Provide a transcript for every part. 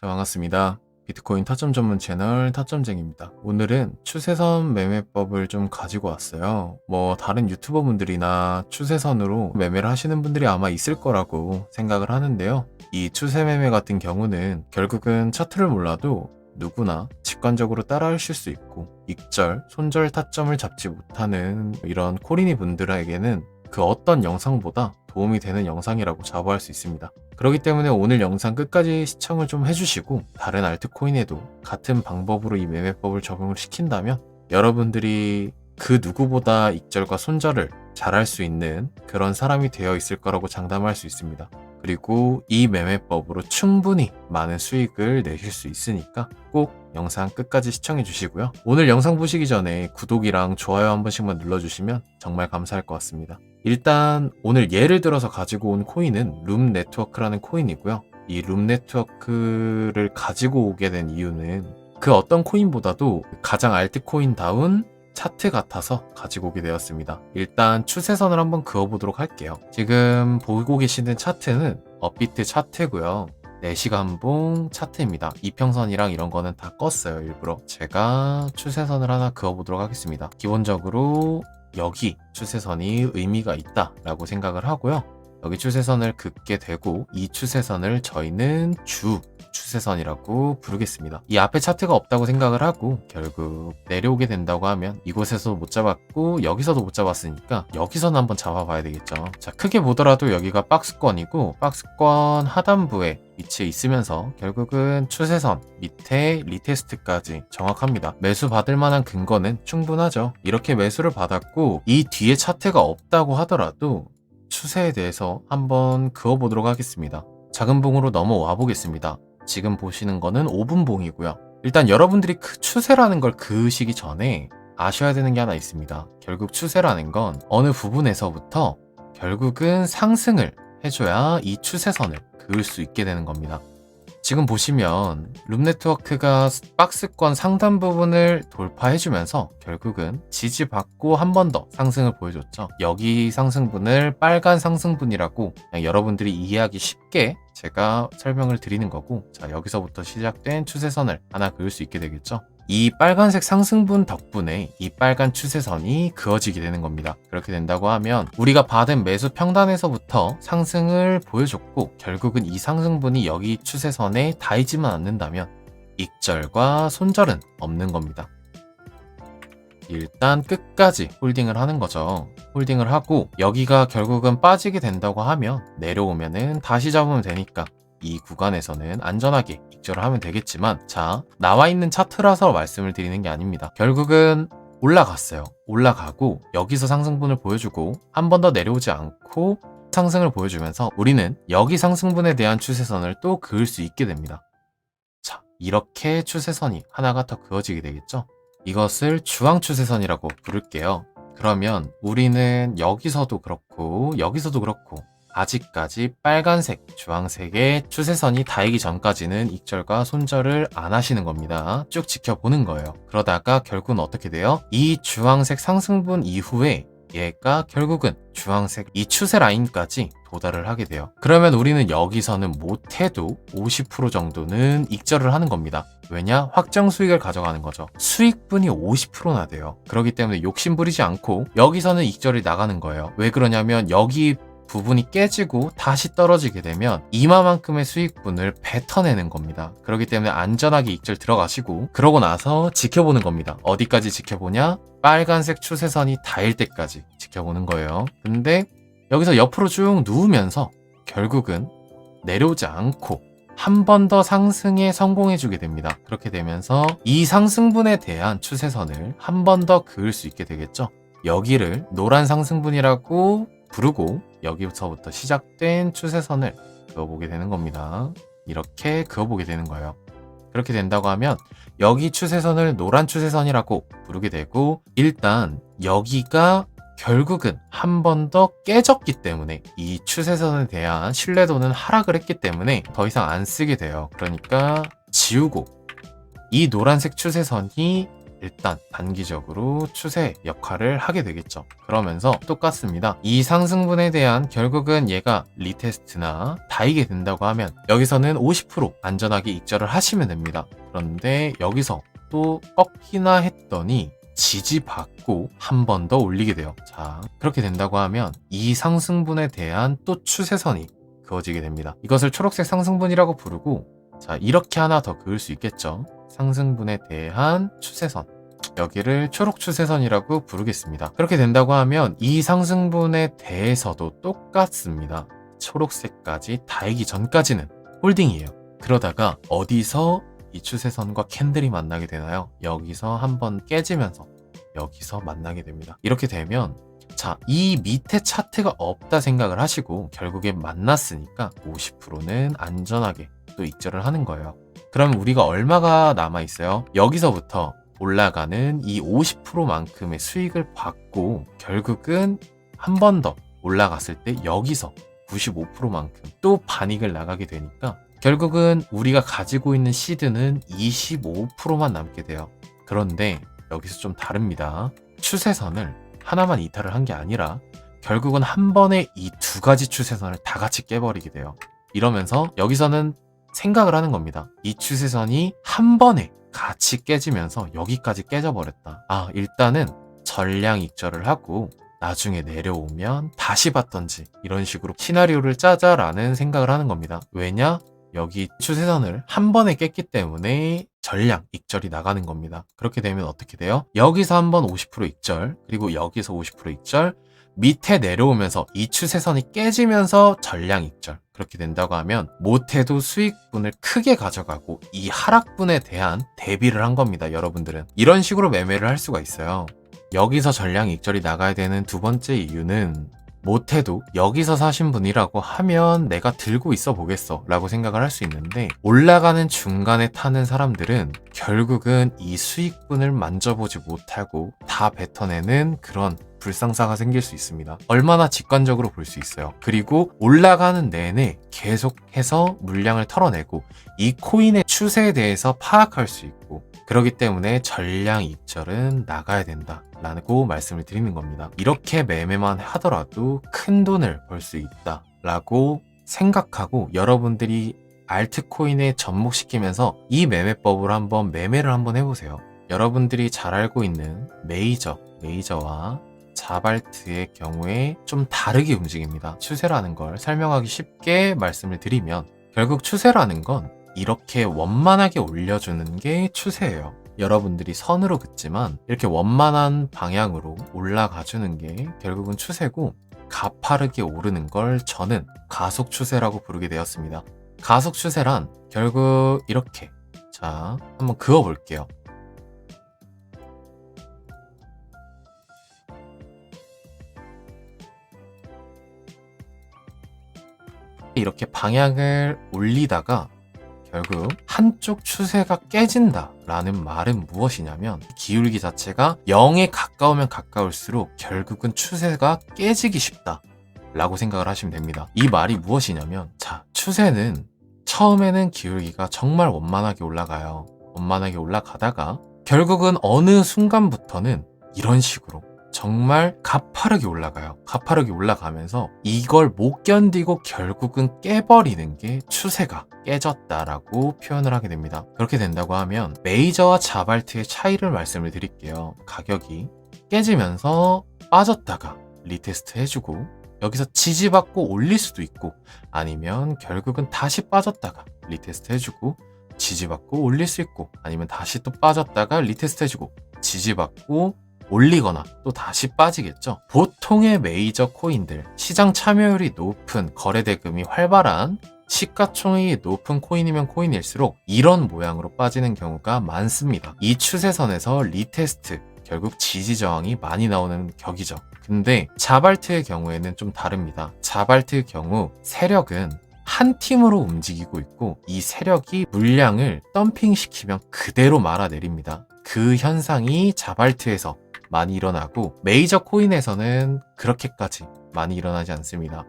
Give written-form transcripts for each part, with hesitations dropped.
자, 반갑습니다. 비트코인 타점 전문 채널 타점쟁입니다. 오늘은 추세선 매매법을 좀 가지고 왔어요. 다른 유튜버 분들이나 추세선으로 매매를 하시는 분들이 아마 있을 거라고 생각을 하는데요. 이 추세 매매 같은 경우는 결국은 차트를 몰라도 누구나 직관적으로 따라하실 수 있고, 익절, 손절 타점을 잡지 못하는 이런 코리니 분들에게는 그 어떤 영상보다 도움이 되는 영상이라고 자부할 수 있습니다. 그렇기 때문에 오늘 영상 끝까지 시청을 좀 해주시고, 다른 알트코인에도 같은 방법으로 이 매매법을 적용을 시킨다면 여러분들이 그 누구보다 익절과 손절을 잘할 수 있는 그런 사람이 되어 있을 거라고 장담할 수 있습니다. 그리고 이 매매법으로 충분히 많은 수익을 내실 수 있으니까 꼭 영상 끝까지 시청해 주시고요. 오늘 영상 보시기 전에 구독이랑 좋아요 한 번씩만 눌러주시면 정말 감사할 것 같습니다. 일단 오늘 예를 들어서 가지고 온 코인은 룸 네트워크라는 코인이고요. 이 룸 네트워크를 가지고 오게 된 이유는 그 어떤 코인보다도 가장 알트코인다운 차트 같아서 가지고 오게 되었습니다. 일단 추세선을 한번 그어보도록 할게요. 지금 보고 계시는 차트는 업비트 차트고요. 4시간봉 차트입니다. 이평선이랑 이런 거는 다 껐어요. 일부러. 제가 추세선을 하나 그어보도록 하겠습니다. 기본적으로 여기 추세선이 의미가 있다라고 생각을 하고요. 여기 추세선을 긋게 되고 이 추세선을 저희는 주 추세선이라고 부르겠습니다. 이 앞에 차트가 없다고 생각을 하고 결국 내려오게 된다고 하면 이곳에서 못 잡았고 여기서도 못 잡았으니까 여기서는 한번 잡아봐야 되겠죠. 자, 크게 보더라도 여기가 박스권이고 박스권 하단부에 위치해 있으면서 결국은 추세선 밑에 리테스트까지 정확합니다. 매수 받을 만한 근거는 충분하죠. 이렇게 매수를 받았고 이 뒤에 차트가 없다고 하더라도 추세에 대해서 한번 그어보도록 하겠습니다. 작은 봉으로 넘어와 보겠습니다. 지금 보시는 거는 5분 봉이고요. 일단 여러분들이 그 추세라는 걸 그으시기 전에 아셔야 되는 게 하나 있습니다. 결국 추세라는 건 어느 부분에서부터 결국은 상승을 해줘야 이 추세선을 그을 수 있게 되는 겁니다. 지금 보시면 룸 네트워크가 박스권 상단 부분을 돌파해주면서 결국은 지지받고 한 번 더 상승을 보여줬죠. 여기 상승분을 빨간 상승분이라고 그냥 여러분들이 이해하기 쉽게 제가 설명을 드리는 거고, 자, 여기서부터 시작된 추세선을 하나 그을 수 있게 되겠죠. 이 빨간색 상승분 덕분에 이 빨간 추세선이 그어지게 되는 겁니다. 그렇게 된다고 하면 우리가 받은 매수 평단에서부터 상승을 보여줬고 결국은 이 상승분이 여기 추세선에 닿이지만 않는다면 익절과 손절은 없는 겁니다. 일단 끝까지 홀딩을 하는 거죠. 홀딩을 하고 여기가 결국은 빠지게 된다고 하면 내려오면은 다시 잡으면 되니까 이 구간에서는 안전하게 익절을 하면 되겠지만, 자, 나와 있는 차트라서 말씀을 드리는 게 아닙니다. 결국은 올라갔어요. 올라가고 여기서 상승분을 보여주고 한 번 더 내려오지 않고 상승을 보여주면서 우리는 여기 상승분에 대한 추세선을 또 그을 수 있게 됩니다. 자, 이렇게 추세선이 하나가 더 그어지게 되겠죠. 이것을 주황 추세선이라고 부를게요. 그러면 우리는 여기서도 그렇고 여기서도 그렇고 아직까지 빨간색, 주황색의 추세선이 닿기 전까지는 익절과 손절을 안 하시는 겁니다. 쭉 지켜보는 거예요. 그러다가 결국은 어떻게 돼요? 이 주황색 상승분 이후에 얘가 결국은 주황색 이 추세 라인까지 도달을 하게 돼요. 그러면 우리는 여기서는 못해도 50% 정도는 익절을 하는 겁니다. 왜냐? 확정 수익을 가져가는 거죠. 수익분이 50%나 돼요. 그렇기 때문에 욕심 부리지 않고 여기서는 익절이 나가는 거예요. 왜 그러냐면 여기 부분이 깨지고 다시 떨어지게 되면 이마만큼의 수익분을 뱉어내는 겁니다. 그렇기 때문에 안전하게 익절 들어가시고 그러고 나서 지켜보는 겁니다. 어디까지 지켜보냐? 빨간색 추세선이 닿을 때까지 지켜보는 거예요. 근데 여기서 옆으로 쭉 누우면서 결국은 내려오지 않고 한 번 더 상승에 성공해주게 됩니다. 그렇게 되면서 이 상승분에 대한 추세선을 한 번 더 그을 수 있게 되겠죠. 여기를 노란 상승분이라고 부르고 여기서부터 시작된 추세선을 그어보게 되는 겁니다. 이렇게 그어보게 되는 거예요. 그렇게 된다고 하면 여기 추세선을 노란 추세선이라고 부르게 되고, 일단 여기가 결국은 한 번 더 깨졌기 때문에 이 추세선에 대한 신뢰도는 하락을 했기 때문에 더 이상 안 쓰게 돼요. 그러니까 지우고 이 노란색 추세선이 일단 단기적으로 추세 역할을 하게 되겠죠. 그러면서 똑같습니다. 이 상승분에 대한 결국은 얘가 리테스트나 다이게 된다고 하면 여기서는 50% 안전하게 익절을 하시면 됩니다. 그런데 여기서 또 꺾이나 했더니 지지받고 한 번 더 올리게 돼요. 자, 그렇게 된다고 하면 이 상승분에 대한 또 추세선이 그어지게 됩니다. 이것을 초록색 상승분이라고 부르고, 자, 이렇게 하나 더 그을 수 있겠죠. 상승분에 대한 추세선, 여기를 초록 추세선이라고 부르겠습니다. 그렇게 된다고 하면 이 상승분에 대해서도 똑같습니다. 초록색까지 닿기 전까지는 홀딩이에요. 그러다가 어디서 이 추세선과 캔들이 만나게 되나요? 여기서 한번 깨지면서 여기서 만나게 됩니다. 이렇게 되면 자, 이 밑에 차트가 없다 생각을 하시고 결국에 만났으니까 50%는 안전하게 또 익절을 하는 거예요. 그럼 우리가 얼마가 남아 있어요? 여기서부터 올라가는 이 50%만큼의 수익을 받고 결국은 한 번 더 올라갔을 때 여기서 95%만큼 또 반익을 나가게 되니까 결국은 우리가 가지고 있는 시드는 25%만 남게 돼요. 그런데 여기서 좀 다릅니다. 추세선을 하나만 이탈을 한 게 아니라 결국은 한 번에 이 두 가지 추세선을 다 같이 깨버리게 돼요. 이러면서 여기서는 생각을 하는 겁니다. 이 추세선이 한 번에 같이 깨지면서 여기까지 깨져버렸다. 아, 일단은 전량 익절을 하고 나중에 내려오면 다시 봤던지 이런 식으로 시나리오를 짜자라는 생각을 하는 겁니다. 왜냐? 여기 추세선을 한 번에 깼기 때문에 전량 익절이 나가는 겁니다. 그렇게 되면 어떻게 돼요? 여기서 한번 50% 익절, 그리고 여기서 50% 익절, 밑에 내려오면서 이 추세선이 깨지면서 전량 익절. 그렇게 된다고 하면 못해도 수익분을 크게 가져가고 이 하락분에 대한 대비를 한 겁니다. 여러분들은 이런 식으로 매매를 할 수가 있어요. 여기서 전량 익절이 나가야 되는 두 번째 이유는 못해도 여기서 사신 분이라고 하면 내가 들고 있어 보겠어 라고 생각을 할 수 있는데, 올라가는 중간에 타는 사람들은 결국은 이 수익분을 만져보지 못하고 다 뱉어내는 그런 불상사가 생길 수 있습니다. 얼마나 직관적으로 볼 수 있어요. 그리고 올라가는 내내 계속해서 물량을 털어내고 이 코인의 추세에 대해서 파악할 수 있고, 그렇기 때문에 전량 익절은 나가야 된다 라고 말씀을 드리는 겁니다. 이렇게 매매만 하더라도 큰 돈을 벌 수 있다 라고 생각하고 여러분들이 알트코인에 접목시키면서 이 매매법을 한번 매매를 한번 해보세요. 여러분들이 잘 알고 있는 메이저와 자발트의 경우에 좀 다르게 움직입니다. 추세라는 걸 설명하기 쉽게 말씀을 드리면 결국 추세라는 건 이렇게 원만하게 올려주는 게 추세예요. 여러분들이 선으로 긋지만 이렇게 원만한 방향으로 올라가주는 게 결국은 추세고, 가파르게 오르는 걸 저는 가속 추세라고 부르게 되었습니다. 가속 추세란 결국 이렇게, 자, 한번 그어볼게요. 이렇게 방향을 올리다가 결국 한쪽 추세가 깨진다 라는 말은 무엇이냐면, 기울기 자체가 0에 가까우면 가까울수록 결국은 추세가 깨지기 쉽다 라고 생각을 하시면 됩니다. 이 말이 무엇이냐면, 자, 추세는 처음에는 기울기가 정말 원만하게 올라가요. 원만하게 올라가다가 결국은 어느 순간부터는 이런 식으로 정말 가파르게 올라가요. 가파르게 올라가면서 이걸 못 견디고 결국은 깨버리는 게 추세가 깨졌다라고 표현을 하게 됩니다. 그렇게 된다고 하면 메이저와 자발트의 차이를 말씀을 드릴게요. 가격이 깨지면서 빠졌다가 리테스트 해주고 여기서 지지받고 올릴 수도 있고, 아니면 결국은 다시 빠졌다가 리테스트 해주고 지지받고 올릴 수 있고, 아니면 다시 또 빠졌다가 리테스트 해주고 지지받고 올리거나 또 다시 빠지겠죠. 보통의 메이저 코인들, 시장 참여율이 높은, 거래 대금이 활발한, 시가총액이 높은 코인이면 코인일수록 이런 모양으로 빠지는 경우가 많습니다. 이 추세선에서 리테스트, 결국 지지 저항이 많이 나오는 격이죠. 근데 자발트의 경우에는 좀 다릅니다. 자발트의 경우 세력은 한 팀으로 움직이고 있고 이 세력이 물량을 덤핑시키면 그대로 말아내립니다. 그 현상이 자발트에서 많이 일어나고 메이저 코인에서는 그렇게까지 많이 일어나지 않습니다.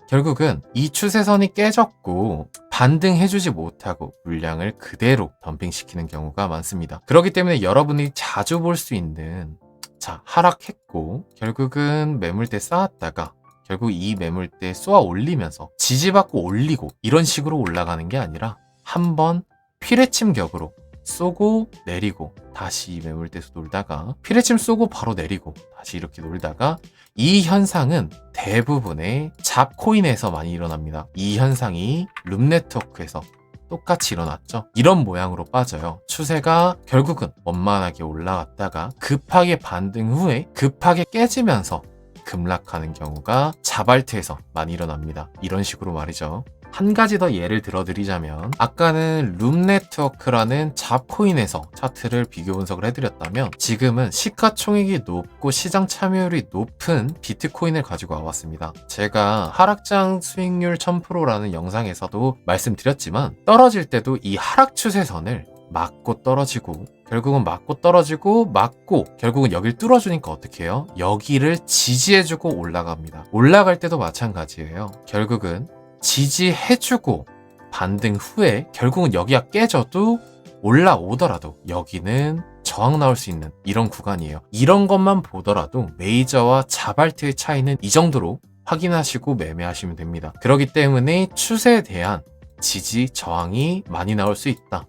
결국은 이 추세선이 깨졌고 반등해주지 못하고 물량을 그대로 덤핑시키는 경우가 많습니다. 그렇기 때문에 여러분이 자주 볼 수 있는 하락했고 결국은 매물대 쌓았다가 결국 이 매물대 쏘아 올리면서 지지받고 올리고 이런 식으로 올라가는 게 아니라 한번 피레침 격으로 쏘고 내리고 다시 매물대에서 놀다가 피레침 쏘고 바로 내리고 다시 이렇게 놀다가 이 현상은 대부분의 잡코인에서 많이 일어납니다. 이 현상이 룸네트워크에서 똑같이 일어났죠. 이런 모양으로 빠져요. 추세가 결국은 원만하게 올라갔다가 급하게 반등 후에 급하게 깨지면서 급락하는 경우가 자발트에서 많이 일어납니다. 이런 식으로 말이죠. 한 가지 더 예를 들어드리자면 아까는 룸네트워크라는 잡코인에서 차트를 비교 분석을 해드렸다면 지금은 시가총액이 높고 시장 참여율이 높은 비트코인을 가지고 와봤습니다. 제가 하락장 수익률 1000%라는 영상에서도 말씀드렸지만 떨어질 때도 이 하락 추세선을 맞고 떨어지고 결국은 맞고 떨어지고 맞고 결국은 여길 뚫어주니까 어떻게 해요? 여기를 지지해주고 올라갑니다. 올라갈 때도 마찬가지예요. 결국은 지지해주고 반등 후에 결국은 여기가 깨져도 올라오더라도 여기는 저항 나올 수 있는 이런 구간이에요. 이런 것만 보더라도 메이저와 자발트의 차이는 이 정도로 확인하시고 매매하시면 됩니다. 그렇기 때문에 추세에 대한 지지 저항이 많이 나올 수 있다.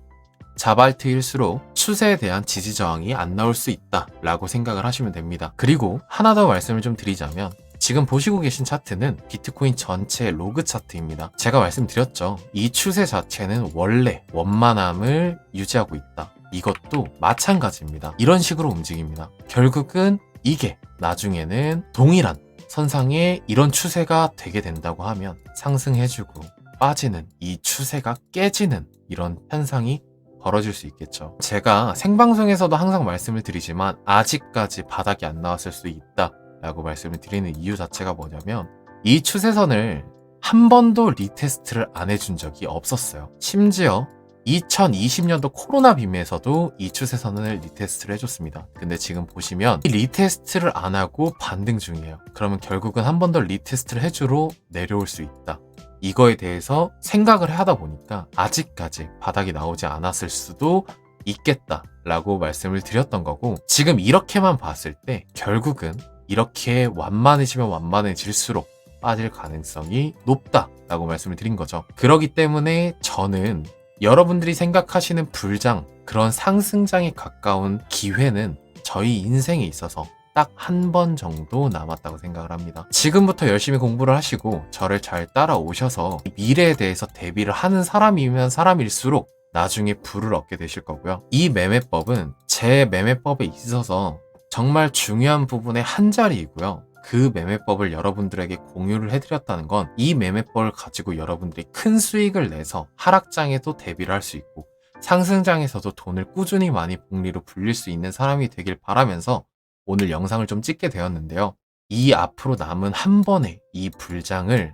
자발트일수록 추세에 대한 지지 저항이 안 나올 수 있다 라고 생각을 하시면 됩니다. 그리고 하나 더 말씀을 좀 드리자면 지금 보시고 계신 차트는 비트코인 전체 로그 차트입니다. 제가 말씀드렸죠. 이 추세 자체는 원래 원만함을 유지하고 있다. 이것도 마찬가지입니다. 이런 식으로 움직입니다. 결국은 이게 나중에는 동일한 선상에 이런 추세가 되게 된다고 하면 상승해주고 빠지는 이 추세가 깨지는 이런 현상이 벌어질 수 있겠죠. 제가 생방송에서도 항상 말씀을 드리지만 아직까지 바닥이 안 나왔을 수 있다 라고 말씀을 드리는 이유 자체가 뭐냐면 이 추세선을 한 번도 리테스트를 안 해준 적이 없었어요. 심지어 2020년도 코로나 빔에서도 이 추세선을 리테스트를 해줬습니다. 근데 지금 보시면 이 리테스트를 안 하고 반등 중이에요. 그러면 결국은 한 번 더 리테스트를 해주러 내려올 수 있다. 이거에 대해서 생각을 하다 보니까 아직까지 바닥이 나오지 않았을 수도 있겠다라고 말씀을 드렸던 거고 지금 이렇게만 봤을 때 결국은 이렇게 완만해지면 완만해질수록 빠질 가능성이 높다라고 말씀을 드린 거죠. 그렇기 때문에 저는 여러분들이 생각하시는 불장, 그런 상승장에 가까운 기회는 저희 인생에 있어서 딱 한 번 정도 남았다고 생각을 합니다. 지금부터 열심히 공부를 하시고 저를 잘 따라오셔서 미래에 대해서 대비를 하는 사람이면 사람일수록 나중에 부를 얻게 되실 거고요. 이 매매법은 제 매매법에 있어서 정말 중요한 부분의 한 자리이고요. 그 매매법을 여러분들에게 공유를 해드렸다는 건 이 매매법을 가지고 여러분들이 큰 수익을 내서 하락장에도 대비를 할 수 있고 상승장에서도 돈을 꾸준히 많이 복리로 불릴 수 있는 사람이 되길 바라면서 오늘 영상을 좀 찍게 되었는데요. 이 앞으로 남은 한 번의 이 불장을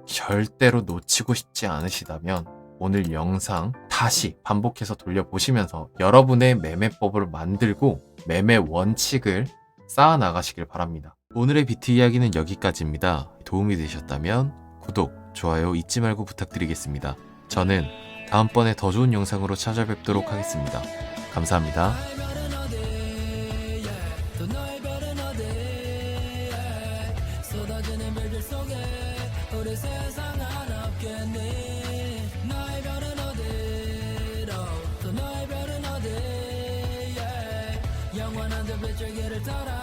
절대로 놓치고 싶지 않으시다면 오늘 영상 다시 반복해서 돌려보시면서 여러분의 매매법을 만들고 매매 원칙을 쌓아 나가시길 바랍니다. 오늘의 비트 이야기는 여기까지입니다. 도움이 되셨다면 구독, 좋아요 잊지 말고 부탁드리겠습니다. 저는 다음번에 더 좋은 영상으로 찾아뵙도록 하겠습니다. 감사합니다. 영원한 저 빛을 길을 따라